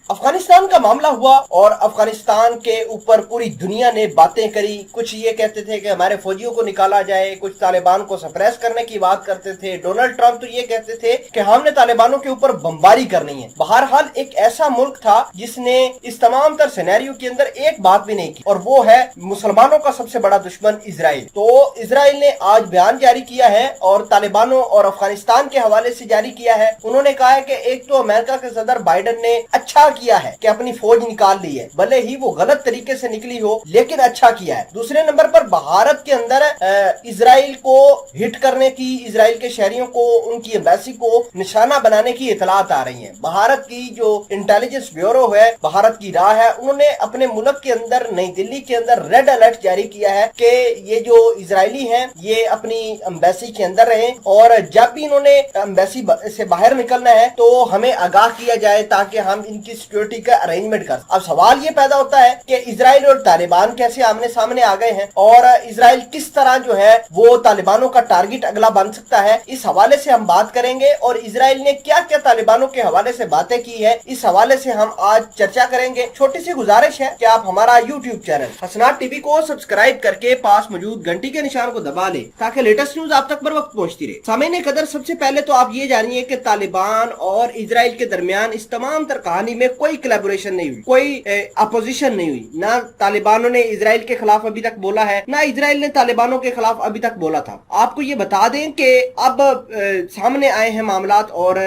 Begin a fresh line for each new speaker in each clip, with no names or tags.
अफगानिस्तान का मामला हुआ और अफगानिस्तान के ऊपर पूरी दुनिया ने बातें करी। कुछ ये कहते थे कि हमारे फौजियों को निकाला जाए, कुछ तालिबान को सप्रेस करने की बात करते थे। डोनाल्ड ट्रंप तो ये कहते थे कि हमने तालिबानों के ऊपर बमबारी करनी है। बहरहाल एक ऐसा मुल्क था जिसने इस तमाम तर सिनेरियो के अंदर एक बात भी नहीं की, और वो है मुसलमानों का सबसे बड़ा दुश्मन इजराइल। तो इजराइल ने आज बयान जारी किया है और तालिबानों और अफगानिस्तान के हवाले से जारी किया है। उन्होंने कहा है कि एक तो अमेरिका के सदर बाइडेन ने अच्छा किया है कि अपनी फौज निकाल ली है, भले ही वो गलत तरीके से निकली हो, लेकिन अच्छा किया है। दूसरे नंबर पर भारत के अंदर इजराइल को हिट करने की, इजराइल के शहरियों को, उनकी एम्बेसी को निशाना बनाने की इतलात आ रही है। भारत की जो इंटेलिजेंस ब्यूरो है, भारत की राह है, उन्होंने अपने मुल्क के अंदर, नई दिल्ली के अंदर रेड अलर्ट जारी किया है कि ये जो इजरायली हैं ये अपनी एम्बेसी के अंदर रहे, और जब भी इन्होंने एम्बेसी से बाहर निकलना है तो हमें आगाह किया जाए ताकि हम इनकी सिक्योरिटी का अरेंजमेंट कर। अब सवाल ये पैदा होता है कि इजराइल और तालिबान कैसे आमने सामने आ गए हैं और इजराइल किस तरह जो है वो तालिबानों का टारगेट अगला बन सकता है। इस हवाले से हम बात करेंगे और इजराइल ने क्या क्या तालिबानों के हवाले से बातें की है, इस हवाले से हम आज चर्चा करेंगे। छोटी सी गुजारिश है कि आप हमारा यूट्यूब चैनल हसनात टीवी को सब्सक्राइब करके पास मौजूद घंटी के निशान को दबा ले ताकि लेटेस्ट न्यूज आप तक बर वक्त पहुंचती रहे। सामईन कदर, सबसे पहले तो आप ये जानिए कि तालिबान और इजराइल के दरमियान इस तमाम तर कहानी में कोई कोलैबोरेशन नहीं हुई, कोई अपोजिशन नहीं हुई। ना तालिबानों ने इजराइल के खिलाफ अभी तक बोला है, ना इजराइल ने तालिबानों के खिलाफ अभी तक बोला था। आपको ये बता दें कि अब सामने आए हैं मामलात और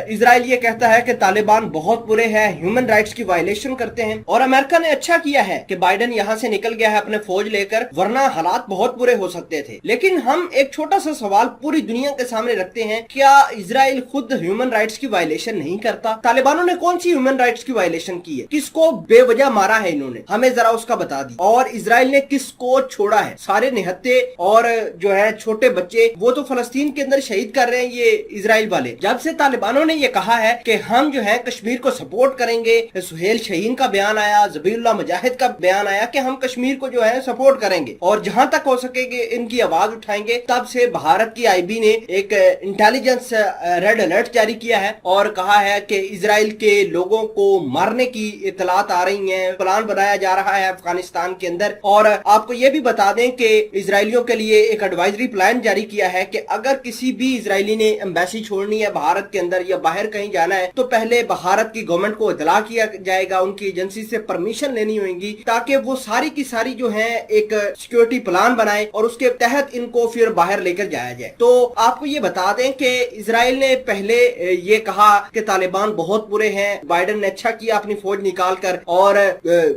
इजराइल ये कहता है कि तालिबान बहुत बुरे हैं, ह्यूमन राइट्स की वायलेशन करते हैं, और अमेरिका ने अच्छा किया है कि बाइडेन यहाँ से निकल गया है अपने फौज लेकर, वरना हालात बहुत बुरे हो सकते थे। लेकिन हम एक छोटा सा सवाल पूरी दुनिया के सामने रखते हैं, क्या इजराइल खुद ह्यूमन राइट्स की वायलेशन नहीं करता? तालिबानों ने कौन सी ह्यूमन राइट्स की वायलेशन की है? किसको बेवजह मारा है इन्होंने? हमें जरा उसका बता दी। और इजराइल ने किसको छोड़ा है? सारे निहत्ते और जो है छोटे बच्चे वो तो फलस्तीन के अंदर शहीद कर रहे हैं ये इजराइल वाले। जब से तालिबानों ने ये कहा है कि हम जो है कश्मीर को सपोर्ट करेंगे, सुहेल शहीन का बयान आया, जबीउल्लाह मुजाहिद का बयान आया कि हम कश्मीर को जो है सपोर्ट करेंगे और जहां तक हो सकेगी इनकी आवाज उठाएंगे, तब से भारत की आईबी ने एक इंटेलिजेंस रेड अलर्ट जारी किया है और कहा है कि इजराइल के लोगों को मारने की इतलात आ रही हैं, प्लान बनाया जा रहा है अफगानिस्तान के अंदर। और आपको ये भी बता दें कि इजरायलियों के लिए एक एडवाइजरी प्लान जारी किया है कि अगर किसी भी इजरायली ने एम्बेसी छोड़नी है भारत के अंदर या बाहर कहीं जाना है तो पहले भारत की गवर्नमेंट को इतला किया जाएगा, उनकी एजेंसी से परमिशन लेनी होगी ताकि वो सारी की सारी जो है एक सिक्योरिटी प्लान बनाए और उसके तहत इनको फिर बाहर लेकर जाया जाए। तो आपको ये बता दें कि इजराइल ने पहले ये कहा कि तालिबान बहुत बुरे हैं, बाइडेन ने अच्छा किया अपनी फौज निकाल कर, और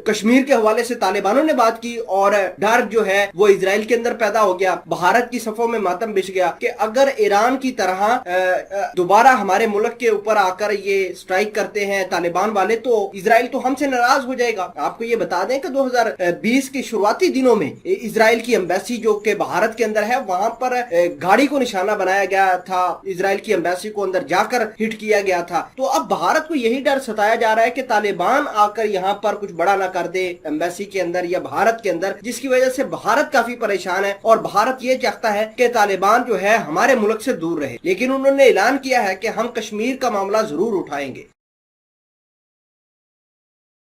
कश्मीर के हवाले से तालिबानों ने बात की और डर जो है वो इजराइल के अंदर पैदा हो गया। भारत की सफों में मातम बिछ गया कि अगर ईरान की तरह दोबारा हमारे मुल्क के ऊपर आकर ये स्ट्राइक करते हैं तालिबान वाले तो इजराइल तो हमसे नाराज हो जाएगा। आपको ये बता दें कि 2020 के शुरुआती दिनों में इजराइल की एम्बेसी जो कि भारत के अंदर है वहां पर गाड़ी को निशाना बनाया गया था, इजराइल की एम्बेसी को अंदर जाकर हिट किया गया था। तो अब भारत को यही डर सताया जा रहा है कि तालिबान आकर यहाँ पर कुछ बड़ा ना कर दे एम्बेसी के अंदर या भारत के अंदर, जिसकी वजह से भारत काफी परेशान है और भारत ये चाहता है कि तालिबान जो है हमारे मुल्क से दूर रहे। लेकिन उन्होंने ऐलान किया है कि हम कश्मीर का मामला जरूर उठाएंगे।